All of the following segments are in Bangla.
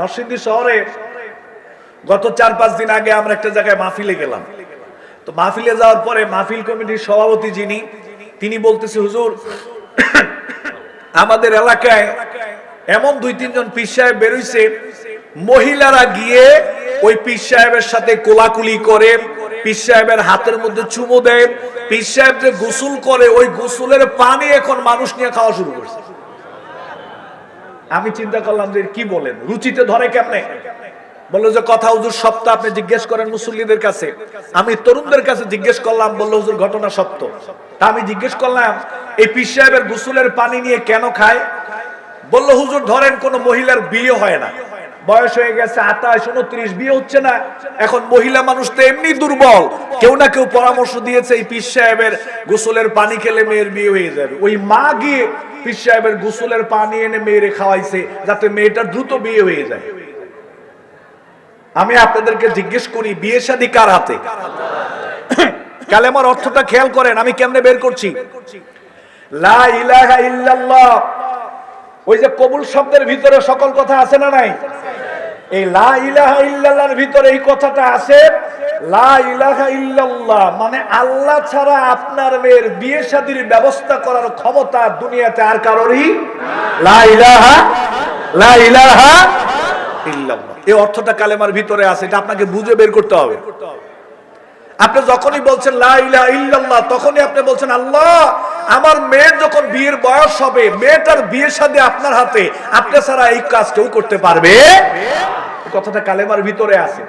নরসিংদী শহরে গত 4-5 দিন আগে আমরা একটা জায়গায় মাহফিলে গেলাম। তো মাহফিলে যাওয়ার পরে মাহফিল কমিটির সভাপতি যিনি, তিনি বলতেছে, হুজুর আমাদের এলাকায় এমন 2-3 জন পীর সাহেব বেরোইছে, মহিলারা গিয়ে ওই পীর সাহেবের সাথে কোলাকুলি করে, পীর সাহেবের হাতের মধ্যে চুমু দেয়, পীর সাহেব যে গোসল করে ওই গোসলের পানি এখন মানুষ নিয়ে খাওয়া শুরু করছে। আমি চিন্তা করলাম যে কি বলেন, রুচিতে ধরে কেমনে? বললো যে কথা হুজুর সত্য, আপনি জিজ্ঞেস করেন মুসল্লিদের কাছে। আমি তরুণদের কাছে জিজ্ঞেস করলাম, বললো হুজুর ঘটনা সত্য। তা আমি জিজ্ঞেস করলাম এই পীর সাহেবের গোসলের পানি নিয়ে কেন খায়? বললো হুজুর ধরেন কোন মহিলার বিয়ে হয় না, বয়স হয়ে গেছে 28-29, বিয়ে হচ্ছে না, এখন মহিলা মানুষ তো এমনি দুর্বল, কেউ না কেউ পরামর্শ দিয়েছে এই পীর সাহেবের গোসলের পানি খেলে মেয়ের বিয়ে হয়ে যাবে। ওই মা গিয়ে পীর সাহেবের গোসলের পানি এনে মেয়েরে খাওয়াইছে যাতে মেয়েটার দ্রুত বিয়ে হয়ে যায়। আমি আপনাদেরকে জিজ্ঞেস করি, বিয়ে শাদী কার হাতে? কালেমার অর্থটা খেয়াল করেন, আমি কেমনে বের করছি। লা ইলাহা ইল্লাল্লাহ, ওই যে কবুল শব্দের ভিতরে সকল কথা আছে না নাই? এই লা ইলাহা ইল্লাল্লাহর ভিতরে এই কথাটা আছে, লা ইলাহা ইল্লাল্লাহ মানে আল্লাহ ছাড়া আপনার মেয়ের বিয়ে শাদীর ব্যবস্থা করার ক্ষমতা দুনিয়াতে আর কারোরই লা ইলাহা ইল্লাল্লাহ। এই অর্থটা কালেমার ভিতরে আছে, এটা আপনাকে বুঝে বের করতে হবে। আপনি যখনই বলছেন লা ইলাহা ইল্লাল্লাহ, তখনই আপনি বলছেন আল্লাহ আমার মেয়ের যখন বিয়ের বয়স হবে, মেয়েটার বিয়ে শাদী আপনার হাতে, আপনি ছাড়া এই কাজ কেউ করতে পারবে? কথাটা কালেমার ভিতরে আছে।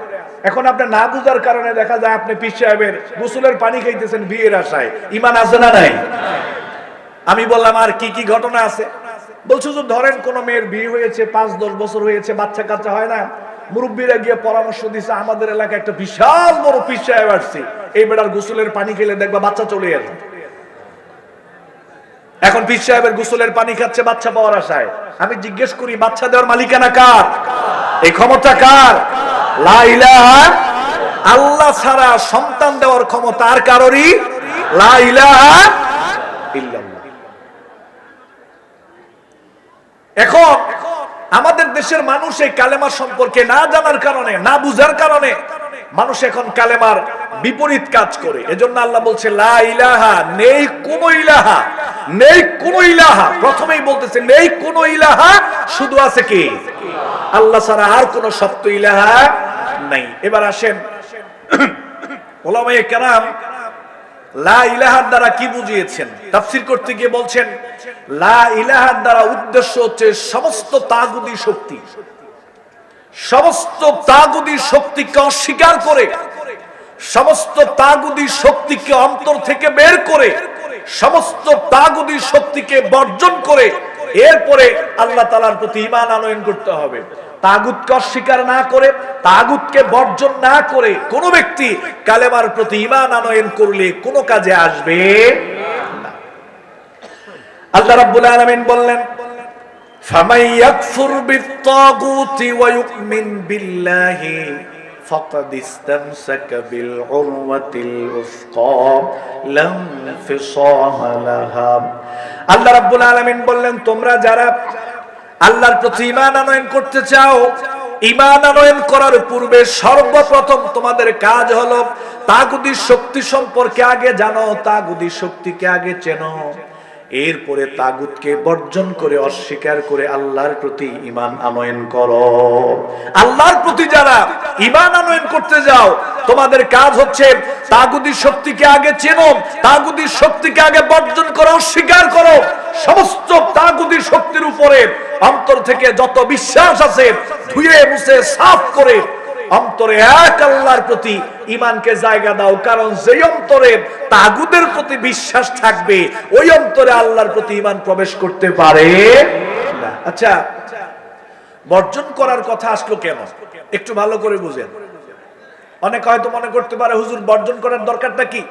এখন আপনি না বুঝার কারণে দেখা যায় আপনি পীর সাহেবের গোসলের পানি খাইতেছেন বিয়ের আশায়। ঈমান আছে না নাই? আমি বললাম আর কি কি ঘটনা আছে? বলছো যে ধরেন কোন মেয়ের বিয়ে হয়েছে, 5-10 বছর হয়েছে, বাচ্চা কাচ্চা হয় না, মুরব্বীরা গিয়ে পরামর্শ দিছে আমাদের এলাকায় একটা বিশাল বড় পীর সাহেব আসছে, এই বেটার গোসলের পানি খেলে দেখবা বাচ্চা চলে আসবে। এখন পীর সাহেবের গোসলের পানি খাচ্ছে বাচ্চা পাওয়ার আশায়। আমি জিজ্ঞেস করি বাচ্চা দেওয়ার মালিকানা কার? এই ক্ষমতা কার? লা ইলাহা, আল্লাহ ছাড়া সন্তান দেওয়ার ক্ষমতা আর কারোরই লা ইলাহা ইল্লাল্লাহ। এখন আমাদের দেশের মানুষ এই কালেমা সম্পর্কে না জানার কারণে, না বুঝার কারণে মানুষ এখন কালেমার বিপরীত কাজ করে। এজন্য আল্লাহ বলছে লা ইলাহা, নেই কোন ইলাহা, নেই কোন ইলাহা। প্রথমেই বলতেছে নেই কোন ইলাহা, শুধু আছে কি আল্লাহ ছাড়া আর কোন সত্য ইলাহা নাই। এবার আসেন উলামায়ে কেরাম লা ইলাহার দ্বারা কি বুঝিয়েছেন? তাফসীর করতে গিয়ে বলছেন লা ইলাহার দ্বারা উদ্দেশ্য হচ্ছে সমস্ত তাগুতি শক্তি, সমস্ত তাগুতি শক্তিকে অস্বীকার করে, সমস্ত তাগুতি শক্তিকে অন্তর থেকে বের করে, সমস্ত তাগুতি শক্তিকে বর্জন করে এরপরে আল্লাহ তাআলার প্রতি ঈমান আনয়ন করতে হবে। তাগুতকে অস্বীকার না করে, তাগুতকে বর্জন না করে কোন ব্যক্তি কালেমার প্রতি ঈমান আনয়ন করলে কোন কাজে আসবে না। আল্লাহ রাব্বুল আলামিন বললেন ফামান ইয়াকফুর বিত-তাগুতি ওয়া ইউমিন বিল্লাহি ফাকাদ ইসতামসাকা বিল উরওয়াতিল উসকা লাম ফিসালা লাহা। আল্লাহ রাব্বুল আলামিন বললেন তোমরা যারা আল্লাহর প্রতি ঈমান আনয়ন করতে চাও, ঈমান আনয়ন করার পূর্বে সর্বপ্রথম তোমাদের কাজ হলো তাগুতি শক্তি সম্পর্কে আগে জানো, তাগুতি শক্তিকে আগে চেনো, এরপরে তাগুতকে বর্জন করে অস্বীকার করে আল্লাহর প্রতি ঈমান আনয়ন করো। আল্লাহর প্রতি যারা ঈমান আনয়ন করতে যাও, তোমাদের কাজ হচ্ছে তাগুতি শক্তিকে আগে চেনো, তাগুতি শক্তিকে আগে বর্জন করো, অস্বীকার করো। সমস্ত তাগুতি শক্তির উপরে অন্তর থেকে যত বিশ্বাস আছে ধুয়ে মুছে সাফ করে অন্তরে এক আল্লাহর প্রতি ঈমানকে জায়গা দাও। কারণ যে অন্তরে তাগুতের প্রতি বিশ্বাস থাকবে ওই অন্তরে আল্লাহর প্রতি ঈমান প্রবেশ করতে পারে না। আচ্ছা, বর্জন করার কথা আসলো কেন একটু ভালো করে বুঝেন। অনেক হয়তো মনে করতে পারে হুজুর বর্জন করার দরকারটা কি?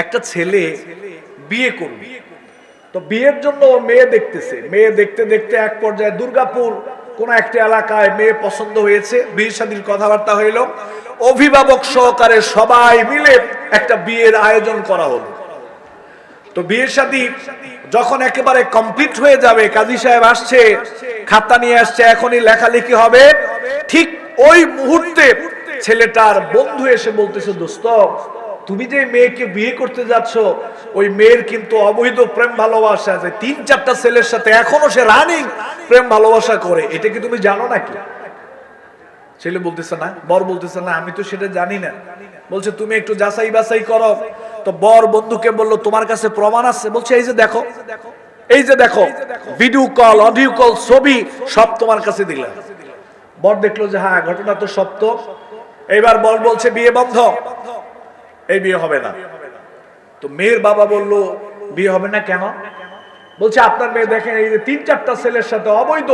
একটা ছেলে বিয়ে করবে, তো বিয়ের জন্য মেয়ে দেখতেছে, মেয়ে দেখতে দেখতে এক পর্যায়ে দুর্গাপুর কোন একটা এলাকায় মেয়ে পছন্দ হয়েছে, বিয়ে শাদীর কথাবার্তা হইল, অভিভাবক সহকারে সবাই মিলে একটা বিয়ের আয়োজন করা হলো। তো বিয়ে শাদী যখন একেবারে কমপ্লিট হয়ে যাবে, কাজী সাহেব আসছে, খাতা নিয়ে আসছে, এখনই লেখালেখি হবে, ঠিক ওই মুহূর্তে ছেলেটার বন্ধু এসে বলতেছে, দোস্ত তুমি যে মেয়েকে বিয়ে করতে যাচ্ছ ওই মেয়ের কিন্তু অবৈধ প্রেম ভালোবাসা আছে, 3-4টা ছেলের সাথে এখনো সে রানিং প্রেম ভালোবাসা করে, এটা কি তুমি জানো নাকি? ছেলে বলতেছে না, বর বলতেছে না আমি তো সেটা জানি না। বলছে তুমি একটু যাচাই বাছাই করো। তো বর বন্ধুকে বলল তোমার কাছে প্রমাণ আছে? বলছে এই যে দেখো, এই যে দেখো, ভিডিও কল, অডিও কল, ছবি সব তোমার কাছে দিলাম। বর দেখলো যে হ্যাঁ ঘটনা তো সত্য। এইবার বর বলছে বিয়ে বন্ধ, এই বিয়ে হবে না। তো মেয়ের বাবা বলল বিয়ে হবে না কেন? বলছে আপনার মেয়ে দেখেন এই যে 3-4টা ছেলের সাথে অবৈধ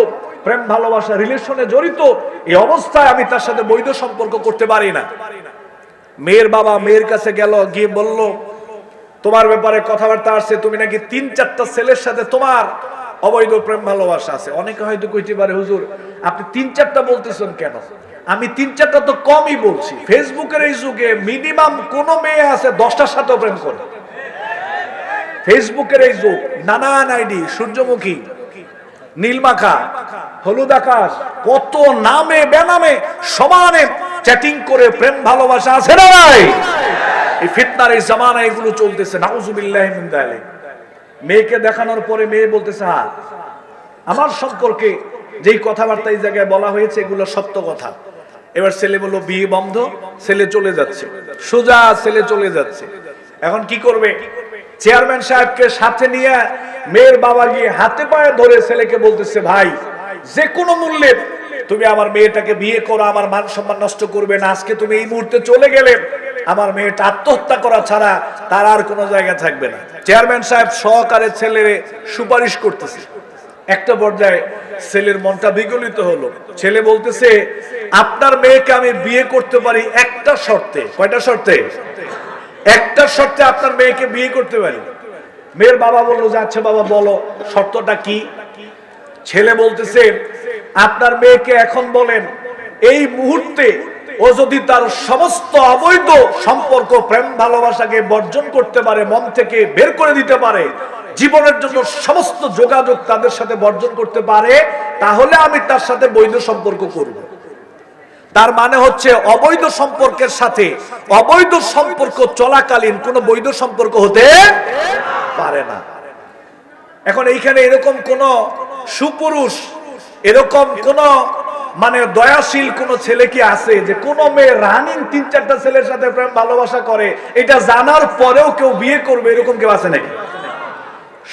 প্রেম ভালোবাসা রিলেশনে জড়িত, এই অবস্থায় আমি তার সাথে বৈধ সম্পর্ক করতে পারি না। মেয়ের বাবা মেয়ের কাছে গেল, গিয়ে বলল তোমার ব্যাপারে কথাবার্তা আসছে, তুমি নাকি 3-4টা ছেলের সাথে তোমার অবৈধ প্রেম ভালোবাসা আছে। অনেকে হয়তো কইতে পারে হুজুর আপনি 3-4টা বলতেছেন কেন? আমি 3-4টা তো কমই বলছি। ফেসবুকের এই যুগে মিনিমাম কোন মেয়ে আছে 10টার সাথেও প্রেম করে। ফেসবুকের এই যুগ, নানান আইডি, সূর্যমুখী, নীলমাখা, হলুদ আকাশ, কত নামে বেনামে সমানে চ্যাটিং করে প্রেম ভালোবাসা আছে না ভাই? এই ফিতনার এই জামানা এগুলো চলতেছে, নাউজুবিল্লাহি মিন যালিক। মেয়েকে দেখানোর পরে মেয়ে বলতেছে হ্যাঁ আমার সম্পর্কে যেই কথাবার্তা এই জায়গায় বলা হয়েছে এগুলো সত্য কথা। এবার ছেলে বলল বিয়ে বন্ধ, ছেলে চলে যাচ্ছে, সোজা ছেলে চলে যাচ্ছে। এখন কি করবে? চেয়ারম্যান সাহেবকে সাথে নিয়ে মেয়ের বাবা গিয়ে হাতে পায়ে ধরে ছেলেকে বলতেছে ভাই যে কোনো মূল্যে তুমি আমার মেয়েটাকে বিয়ে করো, আমার মান সম্মান নষ্ট করবে না। আজকে তুমি এই মুহূর্তে চলে গেলে আমার মেয়েটা আত্মহত্যা করা ছাড়া তার আর কোনো জায়গা থাকবে না। চেয়ারম্যান সাহেব সহকারে ছেলের সুপারিশ করতেছে। একটা পর্যায়ে ছেলের মনটা বিগলিত হলো। ছেলে বলতেছে আপনার মেয়েকে আমি বিয়ে করতে পারি একটা শর্তে। কয়টা শর্তে? একটা শর্তে আপনার মেয়েকে বিয়ে করতে পারি। মেয়ের বাবা বললো যে আচ্ছা বাবা বলো শর্তটা কি? ছেলে বলতেছে আপনার মেয়েকে এখন বলেন এই মুহূর্তে ও যদি তার সমস্ত অবৈধ সম্পর্ক প্রেম ভালোবাসাকে বর্জন করতে পারে, মন থেকে বের করে দিতে পারে, জীবনের জন্য সমস্ত যোগাযোগ তাদের সাথে বর্জন করতে পারে, তাহলে আমি তার সাথে বৈধ সম্পর্ক করব। তার মানে হচ্ছে অবৈধ সম্পর্কের সাথে অবৈধ সম্পর্ক চলাকালীন কোনো বৈধ সম্পর্ক হতে পারে না। এখন এইখানে এরকম কোন সুপুরুষ, এরকম কোন মানে দয়াশীল কোন ছেলে কি আছে যে কোন মেয়ে রানিং 3-4টা ছেলের সাথে প্রেম ভালোবাসা করে এটা জানার পরেও কেউ বিয়ে করবে? এরকম কেউ আছে নাকি?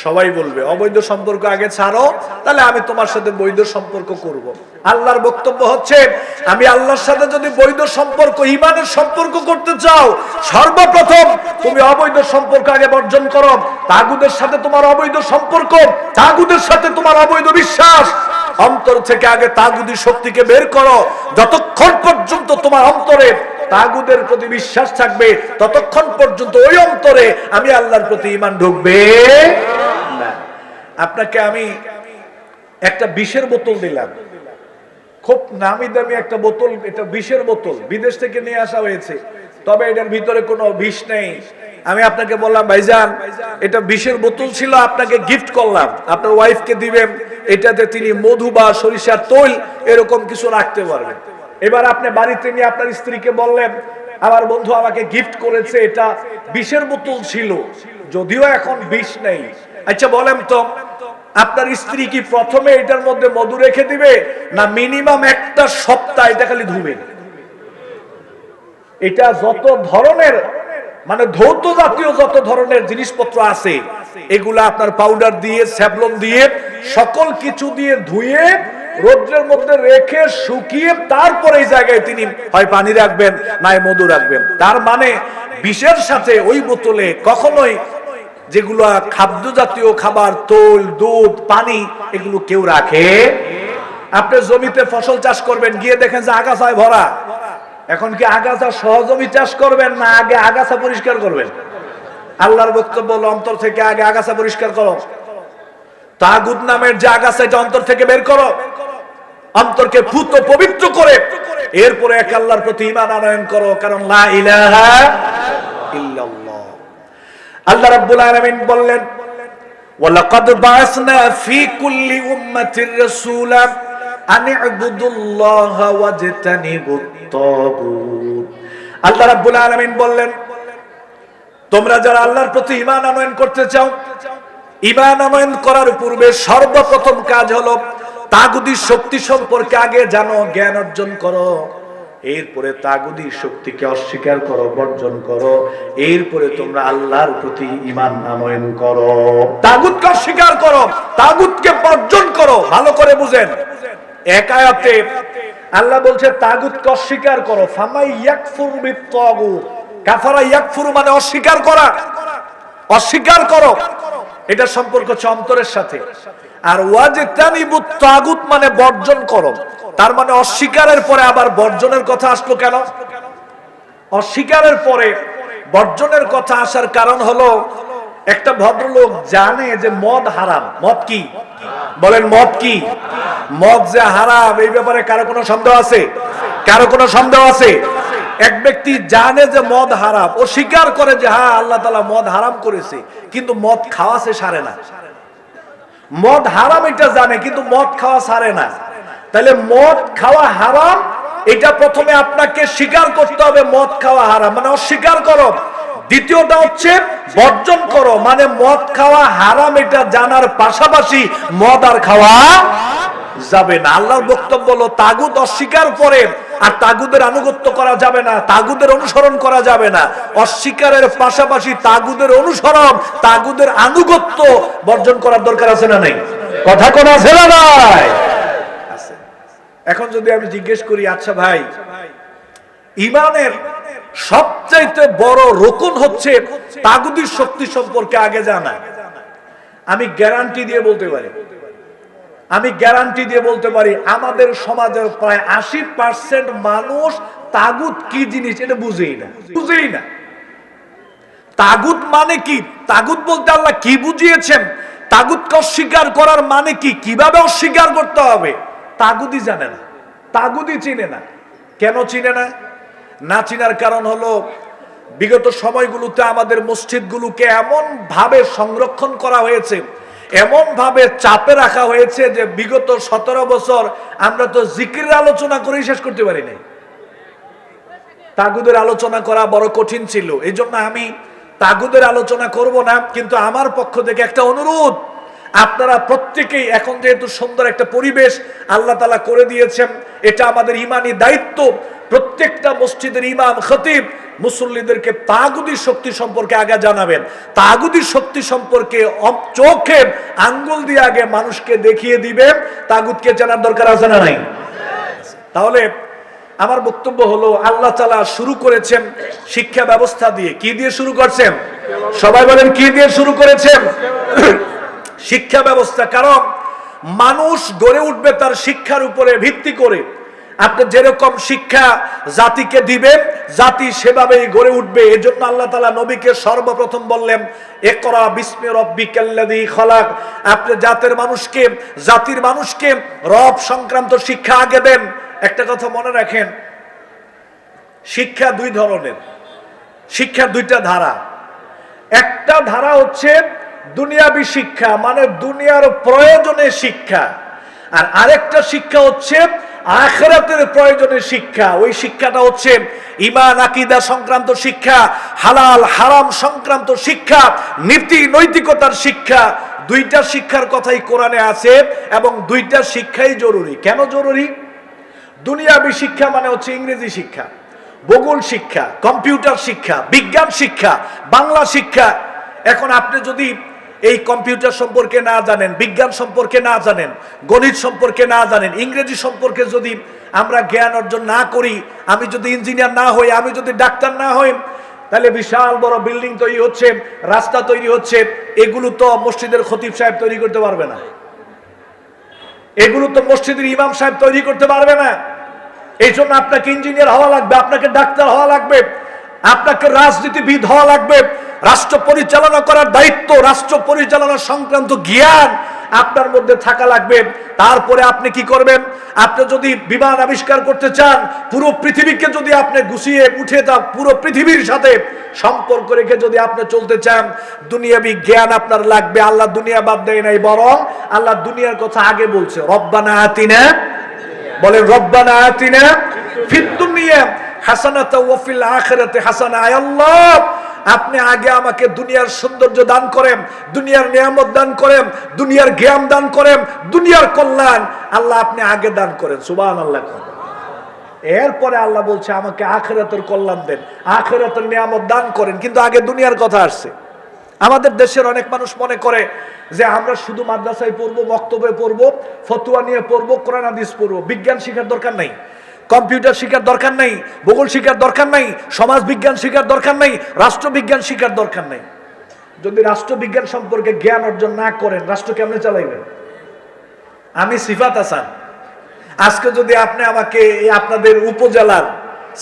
সবাই বলবে অবৈধ সম্পর্ক আগে ছাড়ো, তাহলে আমি তোমার সাথে বৈধ সম্পর্ক করব। আল্লাহর বক্তব্য হচ্ছে আমি আল্লাহর সাথে যদি বৈধ সম্পর্ক, ঈমানের সম্পর্ক করতে চাও, সর্বপ্রথম তুমি অবৈধ সম্পর্ক আগে বর্জন করো। তাগুদের সাথে তোমার অবৈধ সম্পর্ক, তাগুদের সাথে তোমার অবৈধ বিশ্বাস, অন্তর থেকে আগে তাগুদি শক্তিকে বের করো। যতক্ষণ পর্যন্ত তোমার অন্তরে তাগুদের প্রতি বিশ্বাস থাকবে ততক্ষণ পর্যন্ত ওই অন্তরে আমি আল্লাহর প্রতি ঈমান ঢুকবে না। আপনাকে আমি একটা বিষের বোতল দিলাম, খুব নামি দামি একটা বোতল, এটা বিষের বোতল, বিদেশ থেকে নিয়ে আসা হয়েছে, তবে এটার ভিতরে কোনো বিষ নেই। আমি আপনাকে বললাম ভাইজান এটা বিষের বোতল ছিল, আপনাকে গিফট করলাম, আপনার ওয়াইফকে দিবেন, এটাতে তিনি মধু বা সরিষার তৈল এরকম কিছু রাখতে পারবেন। এবার আপনি বাড়িতে নিয়ে আপনার স্ত্রীকে বললেন আমার বন্ধু আমাকে গিফট করেছে, এটা বিষের বোতল ছিল, যদিও এখন বিষ নেই। আচ্ছা বলেন তো আপনার স্ত্রী কি প্রথমে এটার মধ্যে মধু রেখে দিবে, না মিনিমাম একটা সপ্তাহ এটা খালি ধুবে? এটা যত ধরনের মানে ধৌত জাতীয় যত ধরনের জিনিসপত্র আছে এগুলা আপনার পাউডার দিয়ে, স্যাভলন দিয়ে, সকল কিছু দিয়ে ধুয়ে রোদ্রের মধ্যে রেখে শুকিয়ে তারপরে এই জায়গায় তিনি হয় পানি রাখবেন না মধু রাখবেন। তার মানে বিষের সাথে ওই বোতলে কখনোই যেগুলো খাদ্য জাতীয় খাবার, তৈল, দুধ, পানি এগুলো কেউ রাখে। আপনি জমিতে ফসল চাষ করবেন, গিয়ে দেখেন যে আগাছায় ভরা। এখন কি আগাছা সহজমি চাষ করবেন না আগে আগাছা পরিষ্কার করবেন? আল্লাহর বক্তব্য হলো অন্তর থেকে আগে আগাছা পরিষ্কার করো। তাগুত নামের যে আগাছা এটা অন্তর থেকে বের করো, অন্তরকে পুত পবিত্র করে এরপরে এক আল্লাহর প্রতি ঈমান আনয়ন করো, কারণ লা ইলাহা ইল্লাল্লাহ। আল্লাহ রাব্বুল আলামিন বললেন ওয়ালাকাদ বাআসনা ফি কুল্লি উম্মাতির রাসূলা আনি'বুদুল্লাহা ওয়াজতানিবুত তাগুত। আল্লাহ রাব্বুল আলামিন বললেন, তোমরা যারা আল্লাহর প্রতি ঈমান আনয়ন করতে চাও, ঈমান আনয়ন করার পূর্বে সর্বপ্রথম কাজ হলো তাগুতি শক্তি সম্পর্কে আগে জানো, জ্ঞান অর্জন করো। এরপরে তাগুতি শক্তিকে অস্বীকার করো, বর্জন করো। এরপরে তোমরা আল্লাহর প্রতি ঈমান আনয়ন করো। তাগুতকে অস্বীকার করো, তাগুতকে বর্জন করো। ভালো করে বুঝেন, এক আয়াতে আল্লাহ বলছে তাগুতকে অস্বীকার করো। ফামাই ইয়াকফুর বিত-তাগুত, কাফারা ইয়াকফুরু মানে অস্বীকার করা, অস্বীকার করো। এটা সম্পর্ক হচ্ছে অন্তরের সাথে। আর ওয়াজতানিবুত তাগুত মানে বর্জন করো। তার মানে অস্বীকারের পরে আবার বর্জনের কথা আসলো কেন? অস্বীকারের পরে বর্জনের কথা আসার কারণ হলো, একটা ভদ্রলোক জানে যে মদ হারাম। মদ কি বলেন? মদ কি? মদ যে হারাম এই ব্যাপারে কারো কোনো সন্দেহ আছে? কারো কোনো সন্দেহ আছে? এক ব্যক্তি জানে যে মদ হারাম, ও স্বীকার করে যে হ্যাঁ আল্লাহ তাআলা মদ হারাম করেছে, কিন্তু মদ খাওয়া সে সারে না। মদ হারাম এটা জানে, কিন্তু মদ খাওয়া সারে না। তাহলে মদ খাওয়া হারাম, এটা প্রথমে আপনাকে স্বীকার করতে হবে। মদ খাওয়া হারাম মানে অস্বীকার করো। দ্বিতীয়টা হচ্ছে বর্জন করো, মানে মদ খাওয়া হারাম এটা জানার পাশাপাশি মদ আর খাওয়া যাবে না। আল্লাহর বক্তব্য হলো তাগুত অস্বীকার করে আর তাগুদের আনুগত্য করা যাবে না, তাগুদের অনুসরণ করা যাবে না। অস্বীকারের পাশাপাশি তাগুদের অনুসরণ, তাগুদের আনুগত্য বর্জন করার দরকার আছে না নাই? কথা কোন আছে না নাই? এখন যদি আমি জিজ্ঞেস করি, আচ্ছা ভাই, ঈমানের সবচাইতে বড় রুকন হচ্ছে তাগুদের শক্তি সম্পর্কে আগে জানা। আমি গ্যারান্টি দিয়ে বলতে পারি, আমাদের সমাজের প্রায় 80% মানুষ তাগুত কি জিনিস এটা বুঝেই না। তাগুত মানে কি? তাগুত বলতে আল্লাহ কি বুঝিয়েছেন? তাগুতকে অস্বীকার করার মানে কি? কিভাবে অস্বীকার করতে হবে তাগুতই জানে না, তাগুতই চিনে না। কেন চিনে না? না চিনার কারণ হলো, বিগত সময়গুলোতে আমাদের মসজিদগুলোকে এমন ভাবে সংরক্ষণ করা হয়েছে, এমন ভাবে চাপে রাখা হয়েছে যে বিগত 17 বছর আমরা তো জিকিরের আলোচনা করেই শেষ করতে পারি নাই। তাগুদের আলোচনা করা বড় কঠিন ছিল। এই জন্য আমি তাগুদের আলোচনা করব না, কিন্তু আমার পক্ষ থেকে একটা অনুরোধ, আপনারা প্রত্যেকেই, এখন যেহেতু সুন্দর একটা পরিবেশ আল্লাহ তাআলা করে দিয়েছেন, এটা আমাদের ঈমানি দায়িত্ব। প্রত্যেকটা মসজিদের ইমাম, খতিব মুসল্লিদেরকে তাগুদি শক্তি সম্পর্কে আগে জানাবেন। তাগুদি শক্তি সম্পর্কে চোখে আঙ্গুল দিয়ে আগে মানুষকে দেখিয়ে দিবেন। তাগুদকে জানার দরকার আছে না নাই? তাহলে আমার বক্তব্য হলো, আল্লাহ তাআলা শুরু করেছেন শিক্ষা ব্যবস্থা দিয়ে। কি দিয়ে শুরু করছেন? সবাই বলেন, কি দিয়ে শুরু করেছেন? শিক্ষা ব্যবস্থা। কারণ মানুষ গড়ে উঠবে তার শিক্ষার উপরে ভিত্তি করে। আপনি যেরকম শিক্ষা জাতিকে দিবেন, জাতি সেভাবেই গড়ে উঠবে। এজন্য আল্লাহ তাআলা নবীকে সর্বপ্রথম বললেন, ইকরা বিসমি রাব্বিকাল্লাযী খলাক। আপনি জাতির মানুষকে রব সংক্রান্ত শিক্ষা আগে দেন। একটা কথা মনে রাখেন, শিক্ষা দুই ধরনের, শিক্ষার দুইটা ধারা। একটা ধারা হচ্ছে দুনিয়াবী শিক্ষা, মানে দুনিয়ার প্রয়োজনে শিক্ষা। আর আরেকটা শিক্ষা হচ্ছে আখিরাতের প্রয়োজনে শিক্ষা। ওই শিক্ষাটা হচ্ছে ঈমান আকীদা সংক্রান্ত শিক্ষা, হালাল হারাম সংক্রান্ত শিক্ষা, নীতি নৈতিকতার শিক্ষা। দুইটা শিক্ষার কথাই কোরআনে আছে এবং দুইটা শিক্ষাই জরুরি। কেন জরুরি? দুনিয়াবী শিক্ষা মানে হচ্ছে ইংরেজি শিক্ষা, ভূগোল শিক্ষা, কম্পিউটার শিক্ষা, বিজ্ঞান শিক্ষা, বাংলা শিক্ষা। এখন আপনি যদি এই কম্পিউটার সম্পর্কে না জানেন, বিজ্ঞান সম্পর্কে না জানেন, গণিত সম্পর্কে না জানেন, ইংরেজি সম্পর্কে যদি আমরা জ্ঞান অর্জন না করি, আমি যদি ইঞ্জিনিয়ার না হই, আমি যদি ডাক্তার না হই, তাহলে বিশাল বড় বিল্ডিং তৈরি হচ্ছে, রাস্তা তৈরি হচ্ছে, এগুলো তো মসজিদের খতিব সাহেব তৈরি করতে পারবে না, এগুলো তো মসজিদের ইমাম সাহেব তৈরি করতে পারবে না। এই জন্য আপনাকে ইঞ্জিনিয়ার হওয়া লাগবে, আপনাকে ডাক্তার হওয়া লাগবে, আপনাকে রাজনীতিবিদ হওয়া লাগবে। রাষ্ট্র পরিচালনা করার দায়িত্ব, রাষ্ট্র পরিচালনা সংক্রান্ত জ্ঞান আপনার মধ্যে থাকা লাগবে। তারপরে আপনি কি করবেন? আপনি যদি বিমান আবিষ্কার করতে চান, পুরো পৃথিবীকে যদি আপনি গুছিয়ে উঠে তা পুরো পৃথিবীর সাথে সম্পর্ক রেখে যদি আপনি চলতে চান, দুনিয়াবী জ্ঞান আপনার লাগবে। আল্লাহ দুনিয়া বাদ দেয় নাই, বরং আল্লাহ দুনিয়ার কথা আগে বলছে, রব্বানা আতিনা বলেন রব্বানা আতিনা ফিদ দুনিয়া হাসানাতাও ওয়া ফিল আখিরাতি হাসানা। আয় আল্লাহ, আপনি আগে আমাকে দুনিয়ার সৌন্দর্য দান করেন, দুনিয়ার নিয়ামত দান করেন, দুনিয়ার জ্ঞান দান করেন, দুনিয়ার কল্যাণ আল্লাহ আপনি আগে দান করেন। সুবহানাল্লাহ। এরপরে আল্লাহ বলছে আমাকে আখিরাতের কল্যাণ দেন, আখিরাতের নিয়ামত দান করেন, কিন্তু আগে দুনিয়ার কথা আসছে। আমাদের দেশের অনেক মানুষ মনে করে যে আমরা শুধু মাদ্রাসায় পড়বো, মক্তবে পড়বো, ফতুয়া নিয়ে পড়বো, কোরআন হাদিস পড়বো, বিজ্ঞান শিখার দরকার নাই, কম্পিউটার শিখার দরকার নাই, ভূগোল শিখার দরকার নাই, সমাজ বিজ্ঞান শিখার দরকার নাই, রাষ্ট্রবিজ্ঞান শিখার দরকার নাই। যদি রাষ্ট্রবিজ্ঞান সম্পর্কে জ্ঞান অর্জন না করেন, রাষ্ট্র কেমনে চালাইবেন? আমি সিফাত হাসান, আজকে যদি আপনি আমাকে আপনাদের উপজেলার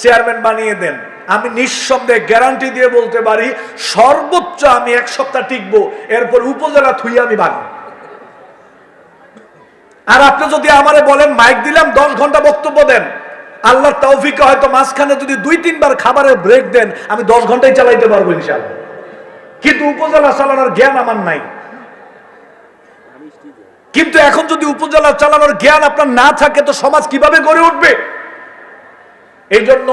চেয়ারম্যান বানিয়ে দেন, আমি নিঃসন্দেহে গ্যারান্টি দিয়ে বলতে পারি সর্বোচ্চ আমি 1 সপ্তাহ টিকবো, এরপর উপজেলা থুইয়া আমি ভাগবো। আর আপনি যদি আমারে বলেন মাইক দিলাম 10 ঘন্টা বক্তব্য দেন, আল্লাহর তৌফিকে হয়তো মাঝখানে যদি 2-3 বার খাবারের ব্রেক দেন, আমি 10 ঘন্টাই চালাইতে পারবো ইনশাআল্লাহ। কিন্তু উপজেলা চালানোর জ্ঞান আমার নাই। কিন্তু এখন যদি উপজেলা চালানোর জ্ঞান আপনার না থাকে, তো সমাজ কিভাবে গড়ে উঠবে? এই জন্য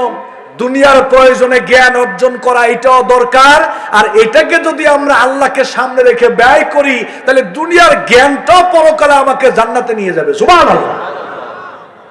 দুনিয়ার প্রয়োজনে জ্ঞান অর্জন করা এটাও দরকার। আর এটাকে যদি আমরা আল্লাহকে সামনে রেখে ব্যয় করি, তাহলে দুনিয়ার জ্ঞানটাও পরকালে আমাকে জান্নাতে নিয়ে যাবে। সুবহানাল্লাহ।